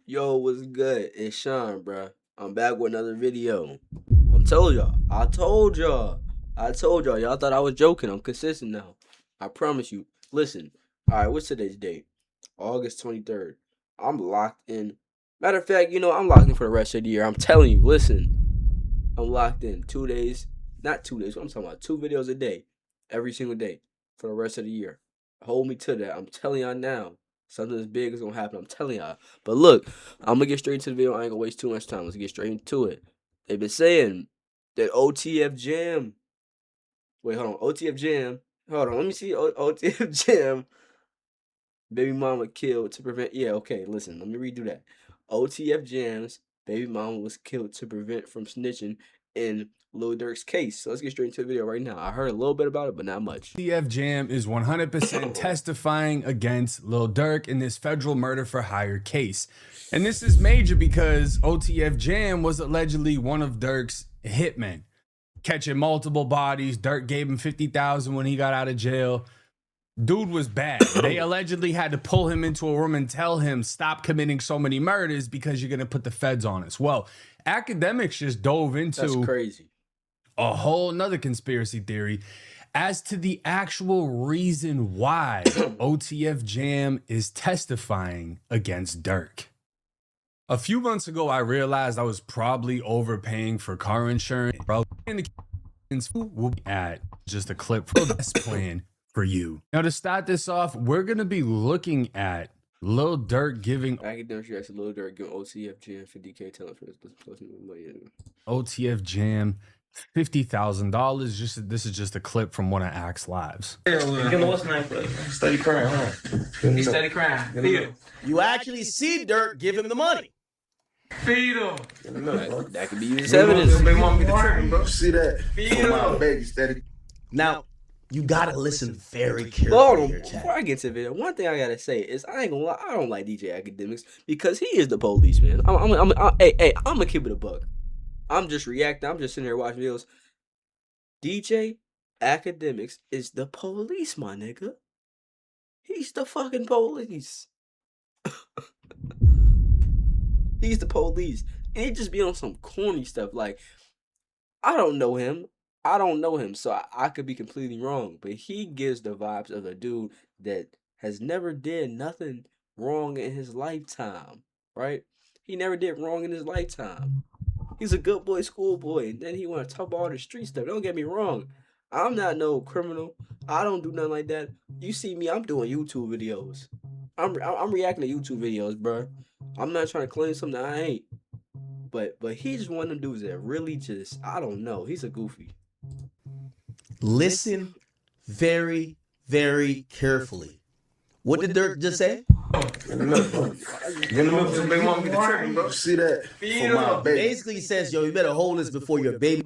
Yo, what's good? It's Sean, bruh. I'm back with another video. I told y'all. Y'all thought I was joking. I'm consistent now. I promise you. Listen. All right, what's today's date? August 23rd. I'm locked in. Matter of fact, I'm locked in for the rest of the year. I'm telling you. Listen. I'm locked in 2 days. Not 2 days. I'm talking about 2 videos a day. Every single day. For the rest of the year. Hold me to that. I'm telling y'all now. Something as big is gonna happen. I'm telling y'all. But look, I'm gonna get straight into the video. I ain't gonna waste too much time. Let's get straight into it. They've been saying that OTF Jam. Wait, hold on. OTF Jam. Hold on. Let me see. OTF Jam. Babymomma killed to prevent. Yeah, okay. Listen, let me redo that. OTF Jam's Babymomma was killed to prevent from snitching in Lil Durk's case. So let's get straight into the video right now. I heard a little bit about it, but not much. OTF Jam is 100% testifying against Lil Durk in this federal murder for hire case. And this is major because OTF Jam was allegedly one of Durk's hitmen, catching multiple bodies. Durk gave him $50,000 when he got out of jail. Dude was bad. They allegedly had to pull him into a room and tell him, stop committing so many murders because you're going to put the feds on us. Well, academics just dove into That's crazy. A whole nother conspiracy theory as to the actual reason why OTF Jam is testifying against Durk. A few months ago, I realized I was probably overpaying for car insurance. Bro, and the will be at just a clip for the best plan for you. Now, to start this off, we're going to be looking at Lil Durk giving Academics reaction Lil Durk giving OTF Jam 50K telling for his plus money. OTF Jam $50,000. This is just a clip from one of Axe Lives. What's name for you? Steady crying, huh? He steady crying. Feed him. You actually see Durk give him the money. Feed him. That could be used as evidence. See that? Feed him. Baby steady. Now, you gotta listen very Hold carefully on, here, Chad. before I get to the video, one thing I gotta say is I ain't gonna lie, I don't like DJ Academics because he is the police, man. I'm gonna keep it a buck. I'm just reacting. I'm just sitting here watching videos. DJ Academics is the police, my nigga. He's the fucking police. He's the police. And he just be on some corny stuff. Like, I don't know him. So I could be completely wrong. But he gives the vibes of a dude that has never did nothing wrong in his lifetime. Right? He never did wrong in his lifetime. He's a good boy, schoolboy, and then he want to talk about all the street stuff. Don't get me wrong. I'm not no criminal. I don't do nothing like that. You see me, I'm doing YouTube videos. I'm reacting to YouTube videos, bro. I'm not trying to claim something I ain't. But he's just one of them dudes that really just, I don't know. He's a goofy. Listen very, very carefully. What did Durk just say? See that? For my baby. Basically, he says, yo, you better hold this before your baby.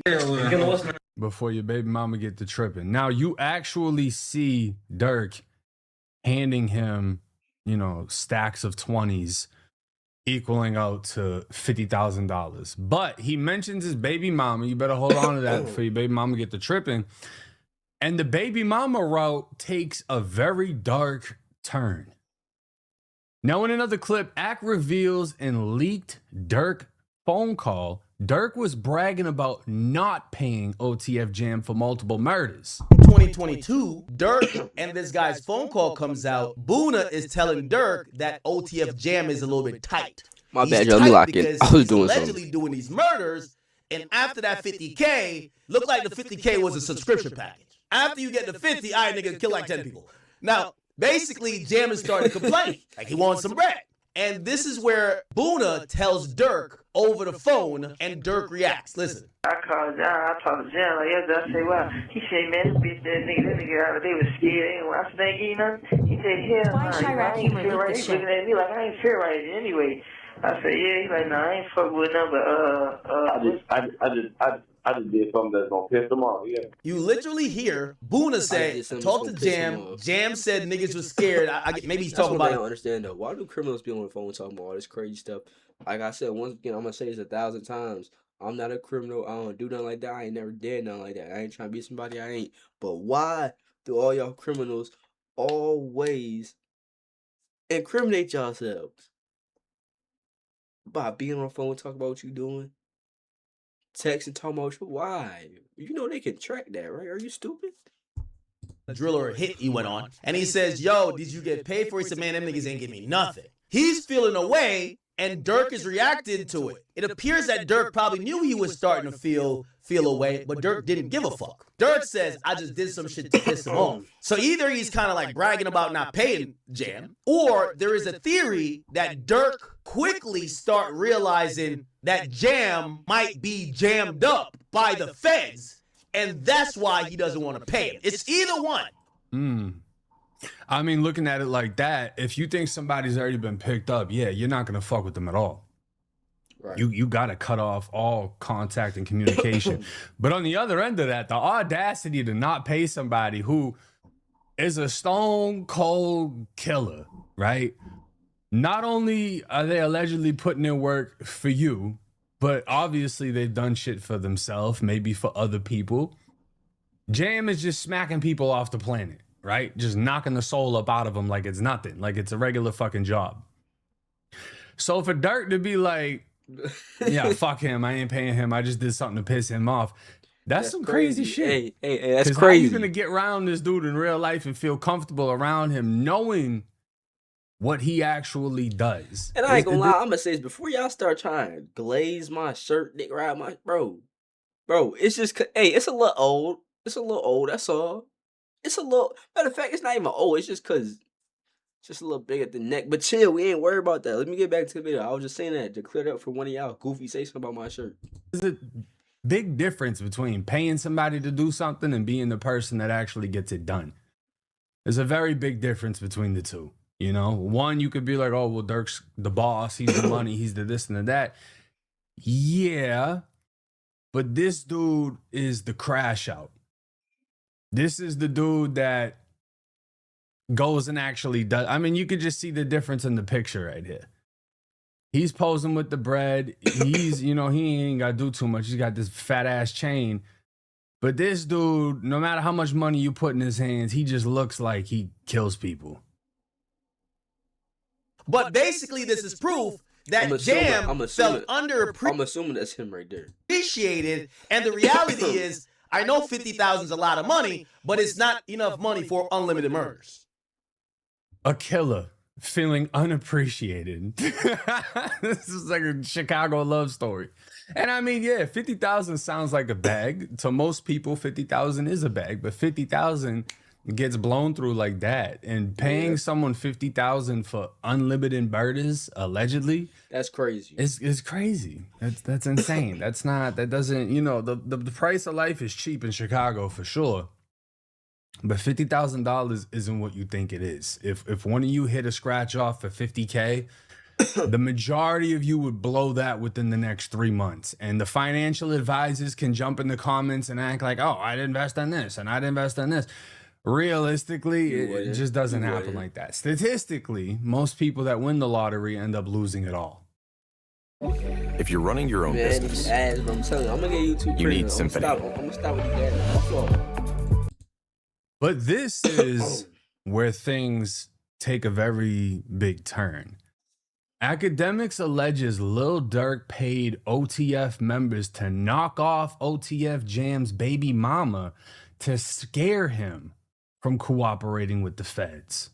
Before your baby mama get to tripping. Now, you actually see Durk handing him, stacks of 20s equaling out to $50,000. But he mentions his baby mama. You better hold on to that before your baby mama get to tripping. And the baby mama route takes a very dark turn. Now, in another clip, Ack reveals and leaked Durk phone call. Durk was bragging about not paying OTF Jam for multiple murders. 2022, Durk and this guy's phone call comes out. Boona is telling Durk that OTF Jam is a little bit tight. My He's bad, y'all. Let me tight lock in. because I was he's doing allegedly something. doing these murders, and after that 50K, looked like the 50K was a subscription package. After you get the 50, all right, nigga, kill like 10 people. Now, basically, Jam is starting to complain, like he wants some bread. And this is where Boona tells Durk over the phone, and Durk reacts. Listen. I called John. I talked to John like yesterday. I said, wow. He said, man, this bitch, that nigga out they was scared anyway. I said, they ain't nothing. He said, hell Why nah, Chirac I ain't humor feel leak right. this He looking at me like I ain't feel right anyway. I said, yeah. He's like, nah, I ain't fucking with nothing, but, I just did something that's gonna piss them off. Yeah. You literally hear Boona say, talk to Jam. Jam said niggas was scared. Maybe he's talking That's what I about don't understand though. Why do criminals be on the phone talking about all this crazy stuff? Like I said, once again, I'm gonna say this 1,000 times. I'm not a criminal. I don't do nothing like that. I ain't never did nothing like that. I ain't trying to be somebody I ain't. But why do all y'all criminals always incriminate yourselves? about being on the phone, talk about what you doing, texting, talking about you. Why? You know they can track that, right? Are you stupid? Driller hit he went on, and he says, yo, did you get paid for it? He said, man, them niggas ain't give me nothing. He's feeling away, and Durk is reacting to it. It appears that Durk probably knew he was starting to feel away, but Durk didn't give a fuck. Durk says, I just did some shit to piss him off. So either he's kind of like bragging about not paying Jam, or there is a theory that Durk quickly start realizing that Jam might be jammed up by the feds, and that's why he doesn't want to pay him. It's either one. I mean, looking at it like that, if you think somebody's already been picked up, yeah, you're not gonna fuck with them at all. Right. You gotta cut off all contact and communication. But on the other end of that, the audacity to not pay somebody who is a stone cold killer, right? Not only are they allegedly putting in work for you, but obviously they've done shit for themselves, maybe for other people. Jam is just smacking people off the planet, right? Just knocking the soul up out of them like it's nothing, like it's a regular fucking job. So for Durk to be like, yeah, fuck him, I ain't paying him, I just did something to piss him off. That's some crazy shit. Hey, that's crazy. How you gonna get around this dude in real life and feel comfortable around him knowing what he actually does? And I ain't gonna lie, I'm gonna say this before y'all start trying to glaze my shirt, dick ride my bro, it's just, hey, it's a little old. It's a little old, that's all. It's a little, matter of fact, it's not even old, it's just cause it's just a little big at the neck. But chill, we ain't worried about that. Let me get back to the video. I was just saying that to clear it up for one of y'all. Goofy, say something about my shirt. There's a big difference between paying somebody to do something and being the person that actually gets it done. There's a very big difference between the two. You know, one, you could be like, oh, well, Durk's the boss, he's the money, he's the this and the that. Yeah, but this dude is the crash out. This is the dude that goes and actually does. I mean, you could just see the difference in the picture right here. He's posing with the bread. He's, you know, he ain't got to do too much. He's got this fat ass chain. But this dude, no matter how much money you put in his hands, he just looks like he kills people. But basically, this is proof that Jam felt underappreciated. I'm assuming that's him right there. And the reality is, I know 50,000 is a lot of money, but it's not enough money for unlimited murders. A killer feeling unappreciated. This is like a Chicago love story. And I mean, yeah, 50,000 sounds like a bag. To most people, 50,000 is a bag, but 50,000 gets blown through like that. And paying someone 50,000 for unlimited murders, allegedly, that's crazy. It's crazy. That's insane. That doesn't, you know, the price of life is cheap in Chicago for sure. But $50,000 isn't what you think it is. If one of you hit a scratch off for $50K, the majority of you would blow that within the next 3 months. And the financial advisors can jump in the comments and act like, oh, I'd invest in this and I'd invest in this. Realistically, it just doesn't happen like that. Statistically, most people that win the lottery end up losing it all. If you're running your own business, I'm telling you, I'm gonna get YouTube. You need Symphony. I'm gonna stop with that. But this is where things take a very big turn. Academics alleges Lil Durk paid OTF members to knock off OTF Jam's Babymomma to scare him from cooperating with the feds.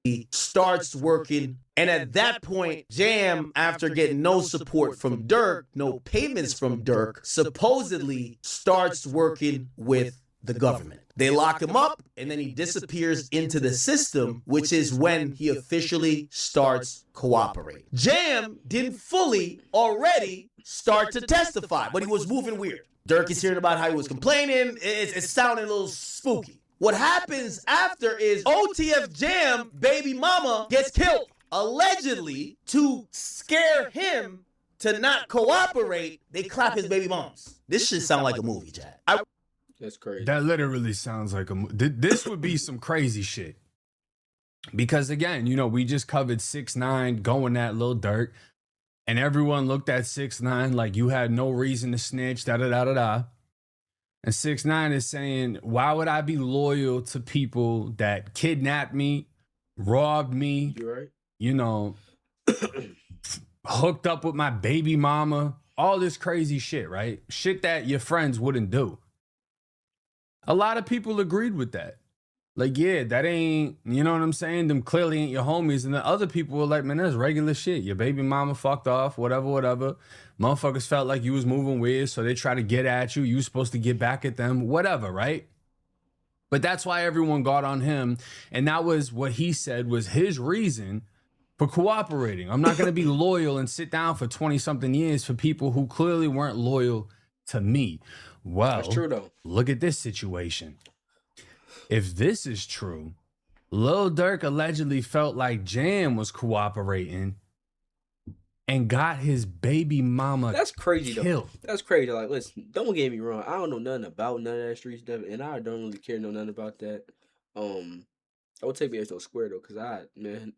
He starts working, and at that point, Jam, after getting no support from Durk, no payments from Durk, supposedly starts working with the government. They lock him up, and then he disappears into the system, which is when he officially starts cooperating. Jam didn't fully already start to testify, but he was moving weird. Durk is hearing about how he was complaining. It's sounding a little spooky. What happens after is OTF Jam Babymomma gets killed, allegedly to scare him to not cooperate. They clap his baby moms. This should sound like a movie, Chad. That's crazy. That literally sounds like a movie. This would be some crazy shit. Because again, you know, we just covered 6ix9ine going at Lil Durk, and everyone looked at 6ix9ine like you had no reason to snitch, da-da-da-da-da. And 6ix9ine is saying, why would I be loyal to people that kidnapped me, robbed me, You're right. you know, hooked up with my baby mama, all this crazy shit, right? Shit that your friends wouldn't do. A lot of people agreed with that. Like, yeah, that ain't, you know what I'm saying? Them clearly ain't your homies. And the other people were like, man, that's regular shit. Your baby mama fucked off, whatever. Motherfuckers felt like you was moving weird, so they try to get at you. You supposed to get back at them, whatever, right? But that's why everyone got on him. And that was what he said was his reason for cooperating. I'm not going to be loyal and sit down for 20-something years for people who clearly weren't loyal to me. Well, That's true, though. Look at this situation. If this is true, Lil Durk allegedly felt like Jam was cooperating and got his baby mama That's crazy, killed. though. That's crazy. Like, listen, don't get me wrong. I don't know nothing about none of that street stuff, and I don't really care nothing about that. I would take me as no square, though, because man.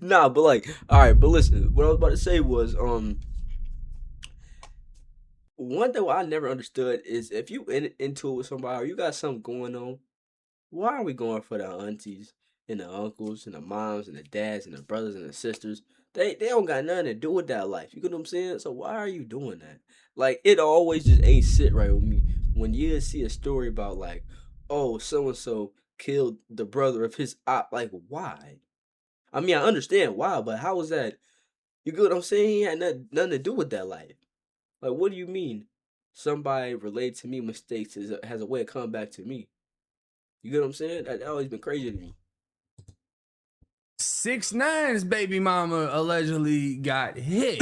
Nah, but like, all right, but listen, what I was about to say was, one thing I never understood is if you into it with somebody or you got something going on, why are we going for the aunties and the uncles and the moms and the dads and the brothers and the sisters? They don't got nothing to do with that life. You get what I'm saying? So why are you doing that? Like, it always just ain't sit right with me when you see a story about like, oh, so and so killed the brother of his op. Like, why? I mean, I understand why, but how is that? You get what I'm saying? He had nothing to do with that life. Like, what do you mean? Somebody related to me mistakes has a way of coming back to me. You get what I'm saying? That always been crazy to me. 6ix9ine's baby mama allegedly got hit.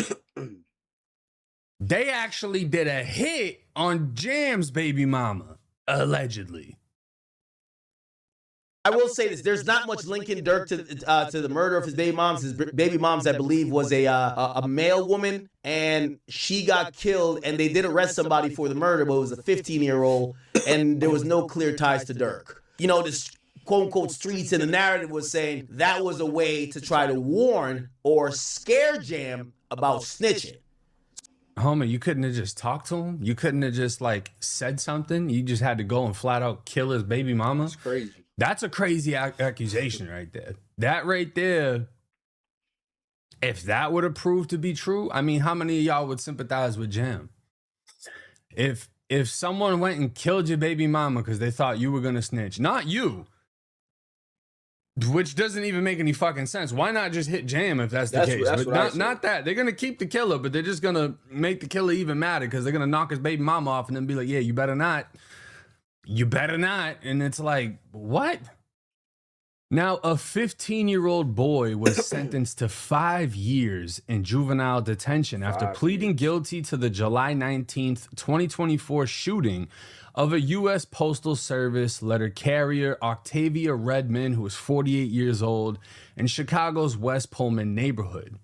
They actually did a hit on Jam's baby mama, allegedly. I will say this: there's not much linking Durk to the murder of his baby moms. His baby moms, I believe, was a male woman, and she got killed. And they did arrest somebody for the murder, but it was a 15-year-old, and there was no clear ties to Durk. You know, this quote-unquote streets and the narrative was saying that was a way to try to warn or scare Jam about snitching. Homie, you couldn't have just talked to him? You couldn't have just, like, said something? You just had to go and flat out kill his baby mama? That's crazy. That's a crazy accusation right there. That right there, if that would have proved to be true, I mean, how many of y'all would sympathize with Jam? If someone went and killed your baby mama because they thought you were going to snitch, not you, which doesn't even make any fucking sense. Why not just hit Jam if that's the case? But not that. They're going to keep the killer, but they're just going to make the killer even madder because they're going to knock his baby mama off and then be like, yeah, you better not. You better not. And it's like, what? Now, a 15-year-old boy was sentenced to 5 years in juvenile detention after pleading guilty to the July 19th, 2024 shooting of a U.S. Postal Service letter carrier, Octavia Redmond, who was 48 years old, in Chicago's West Pullman neighborhood.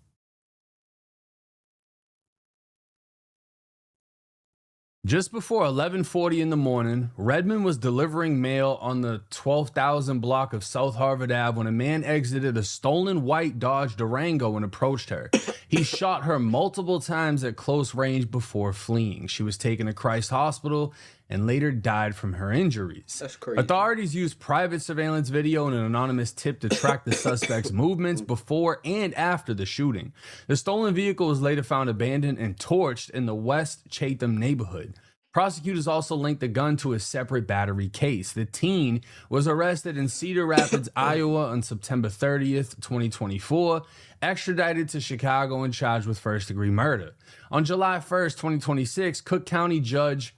Just before 11:40 in the morning, Redmond was delivering mail on the 12,000 block of South Harvard Ave when a man exited a stolen white Dodge Durango and approached her. He shot her multiple times at close range before fleeing. She was taken to Christ Hospital and later died from her injuries. That's crazy. Authorities used private surveillance video and an anonymous tip to track the suspect's movements before and after the shooting. The stolen vehicle was later found abandoned and torched in the West Chatham neighborhood. Prosecutors also linked the gun to a separate battery case. The teen was arrested in Cedar Rapids, Iowa on September 30th, 2024, extradited to Chicago and charged with first-degree murder. On July 1st, 2026, Cook County Judge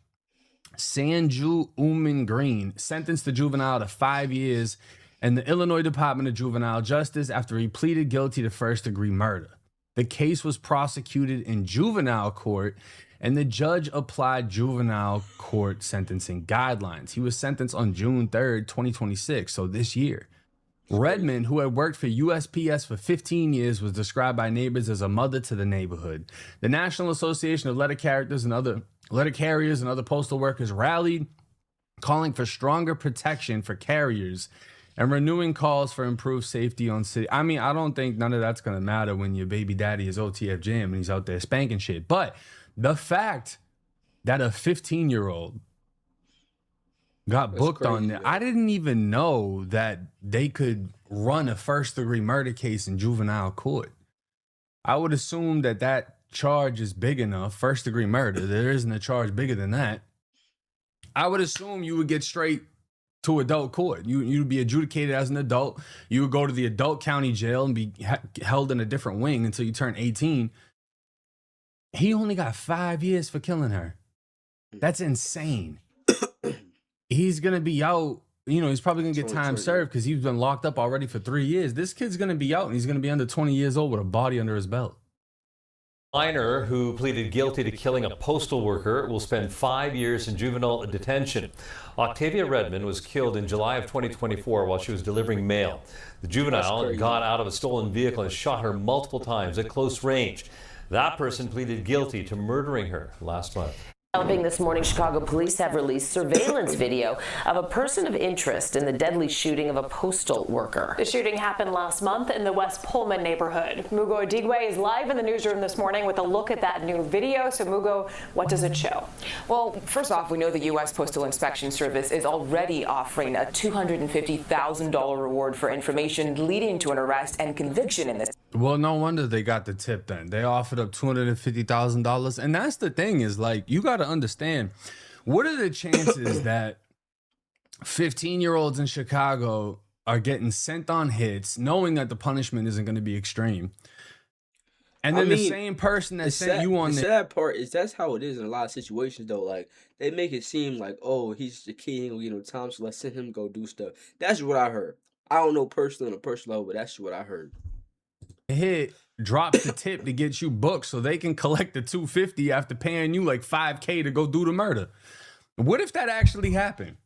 Sanju Uman Green sentenced the juvenile to 5 years in the Illinois Department of Juvenile Justice after he pleaded guilty to first-degree murder. The case was prosecuted in juvenile court, and the judge applied juvenile court sentencing guidelines. He was sentenced on June 3rd, 2026, so this year. Redmond, who had worked for USPS for 15 years, was described by neighbors as a mother to the neighborhood. The National Association of Letter Carriers and other postal workers rallied, calling for stronger protection for carriers and renewing calls for improved safety on city. I mean, I don't think none of that's going to matter when your baby daddy is OTF Jam and he's out there spanking shit. But the fact that a 15-year-old got booked on that, I didn't even know that they could run a first-degree murder case in juvenile court. I would assume that that charge is big enough. First degree murder. There isn't a charge bigger than that. I would assume you would get straight to adult court. You'd be adjudicated as an adult. You would go to the adult county jail and be held in a different wing until you turn 18. He only got 5 years for killing her. That's insane. He's going to be out. You know, he's probably going to get time served because he's been locked up already for 3 years. This kid's going to be out and he's going to be under 20 years old with a body under his belt. Minor who pleaded guilty to killing a postal worker will spend 5 years in juvenile detention. Octavia Redmond was killed in July of 2024 while she was delivering mail. The juvenile got out of a stolen vehicle and shot her multiple times at close range. That person pleaded guilty to murdering her last month. Developing this morning, Chicago police have released surveillance video of a person of interest in the deadly shooting of a postal worker. The shooting happened last month in the West Pullman neighborhood. Mugo Odigwe is live in the newsroom this morning with a look at that new video. So Mugo, what does it show? Well, first off, we know the U.S. Postal Inspection Service is already offering a $250,000 reward for information leading to an arrest and conviction in this. Well, no wonder they got the tip then. They offered up $250,000. And that's the thing is, like, you got to understand, what are the chances that 15-year-olds in Chicago are getting sent on hits knowing that the punishment isn't going to be extreme? And then the same person that sent you on the sad part is that's how it is in a lot of situations, though. Like, they make it seem like, oh, he's the kid, he ain't gonna get no time, so let's send him go do stuff. That's what I heard. I don't know personally on a personal level, but that's what I heard. Hit drops the tip to get you booked so they can collect the $250 after paying you like $5K to go do the murder. What if that actually happened?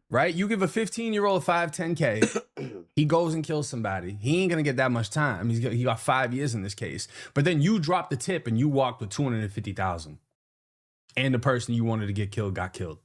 Right? You give a 15-year-old $10K, he goes and kills somebody. He ain't gonna get that much time. He got 5 years in this case. But then you drop the tip and you walked with $250,000, and the person you wanted to get killed got killed.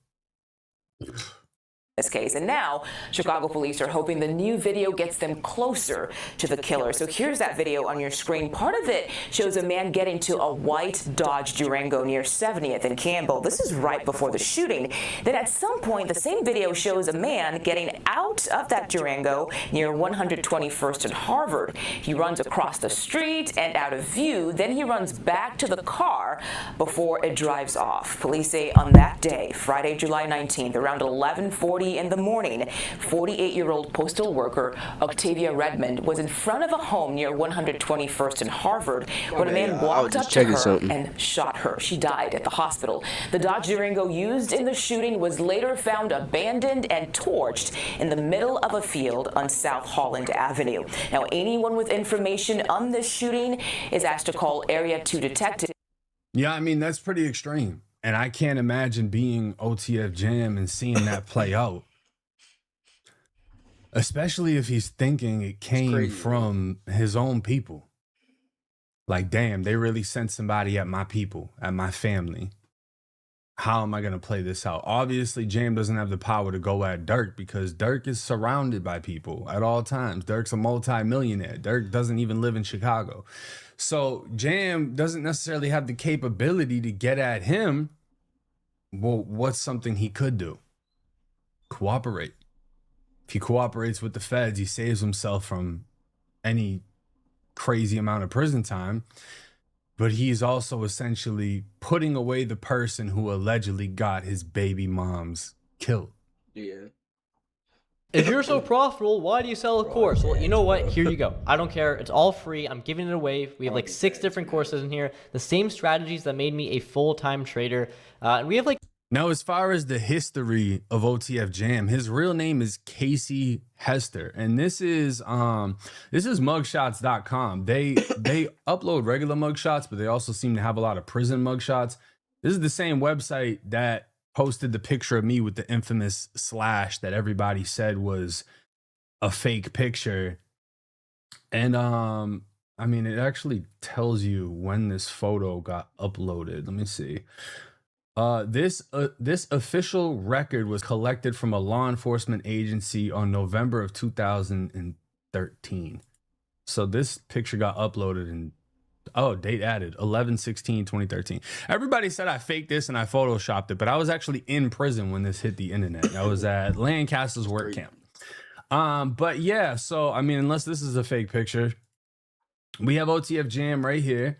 This case. And now Chicago police are hoping the new video gets them closer to the killer. So here's that video on your screen. Part of it shows a man getting to a white Dodge Durango near 70th and Campbell. This is right before the shooting. Then at some point, the same video shows a man getting out of that Durango near 121st and Harvard. He runs across the street and out of view. Then he runs back to the car before it drives off. Police say on that day, Friday, July 19th, around 11:40 in the morning, 48-year-old postal worker Octavia Redmond was in front of a home near 121st and Harvard when a man walked up to her and shot her. She died at the hospital. The Dodge Durango used in the shooting was later found abandoned and torched in the middle of a field on South Holland Avenue. Now, anyone with information on this shooting is asked to call Area 2 detectives. Yeah, I mean, that's pretty extreme. And I can't imagine being OTF Jam and seeing that play out. Especially if he's thinking it came from his own people. Like, damn, they really sent somebody at my people, at my family. How am I going to play this out? Obviously, Jam doesn't have the power to go at Durk because Durk is surrounded by people at all times. Durk's a multi-millionaire. Durk doesn't even live in Chicago. So Jam doesn't necessarily have the capability to get at him. Well, what's something he could do? Cooperate. If he cooperates with the feds, he saves himself from any crazy amount of prison time. But he's also essentially putting away the person who allegedly got his baby moms killed. Yeah. If you're so profitable, why do you sell a course? Well, you know what? Here you go. I don't care. It's all free. I'm giving it away. We have like 6 different courses in here. The same strategies that made me a full-time trader. And we have like... Now, as far as the history of OTF Jam, his real name is Casey Hester. And this is mugshots.com. They upload regular mugshots, but they also seem to have a lot of prison mugshots. This is the same website that posted the picture of me with the infamous slash that everybody said was a fake picture. And I mean, it actually tells you when this photo got uploaded. Let me see. This official record was collected from a law enforcement agency on November of 2013. So this picture got uploaded in, date added, 11/16/2013. Everybody said I faked this and I photoshopped it, but I was actually in prison when this hit the internet. I was at Lancaster's work camp. But yeah, so I mean, unless this is a fake picture, we have OTF Jam right here.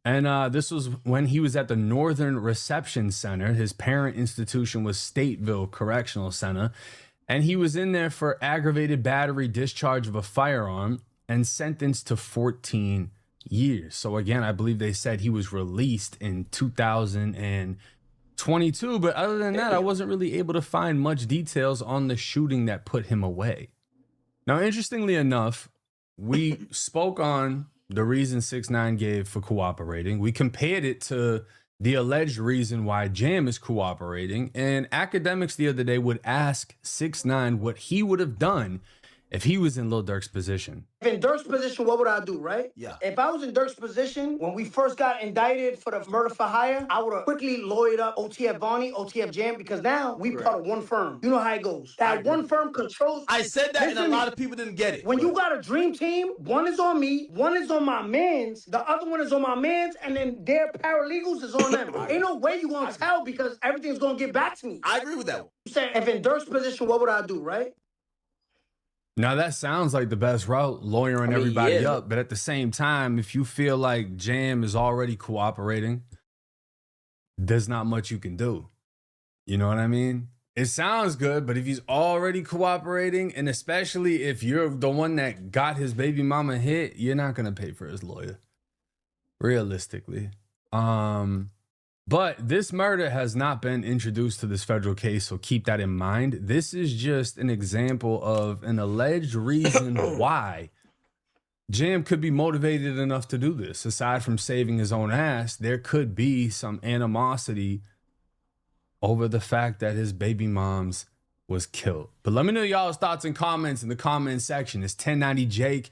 And this was when he was at the Northern Reception Center. His parent institution was Stateville Correctional Center. And he was in there for aggravated battery, discharge of a firearm, and sentenced to 14 years. So again, I believe they said he was released in 2022. But other than that, I wasn't really able to find much details on the shooting that put him away. Now, interestingly enough, we spoke on the reason 6ix9ine gave for cooperating. We compared it to the alleged reason why Jam is cooperating. And academics the other day would ask 6ix9ine what he would have done if he was in Lil Durk's position. If in Durk's position, what would I do, right? Yeah. If I was in Durk's position, when we first got indicted for the murder for hire, I would have quickly lawyered up OTF Bonnie, OTF Jam, because now we part of one firm. You know how it goes. That one firm controls. I said that and a lot of people didn't get it. When you got a dream team, one is on me, one is on my mans, the other one is on my mans, and then their paralegals is on them. Ain't no way you gonna tell because everything's gonna get back to me. I agree with that one. You said if in Durk's position, what would I do, right? Now that sounds like the best route, lawyering everybody up. But at the same time, if you feel like Jam is already cooperating, there's not much you can do. You know what I mean? It sounds good, but if he's already cooperating, and especially if you're the one that got his baby mama hit, you're not gonna pay for his lawyer. Realistically. But this murder has not been introduced to this federal case, so keep that in mind. This is just an example of an alleged reason why Jam could be motivated enough to do this. Aside from saving his own ass, there could be some animosity over the fact that his baby mom's was killed. But let me know y'all's thoughts and comments in the comment section. It's 1090 Jake.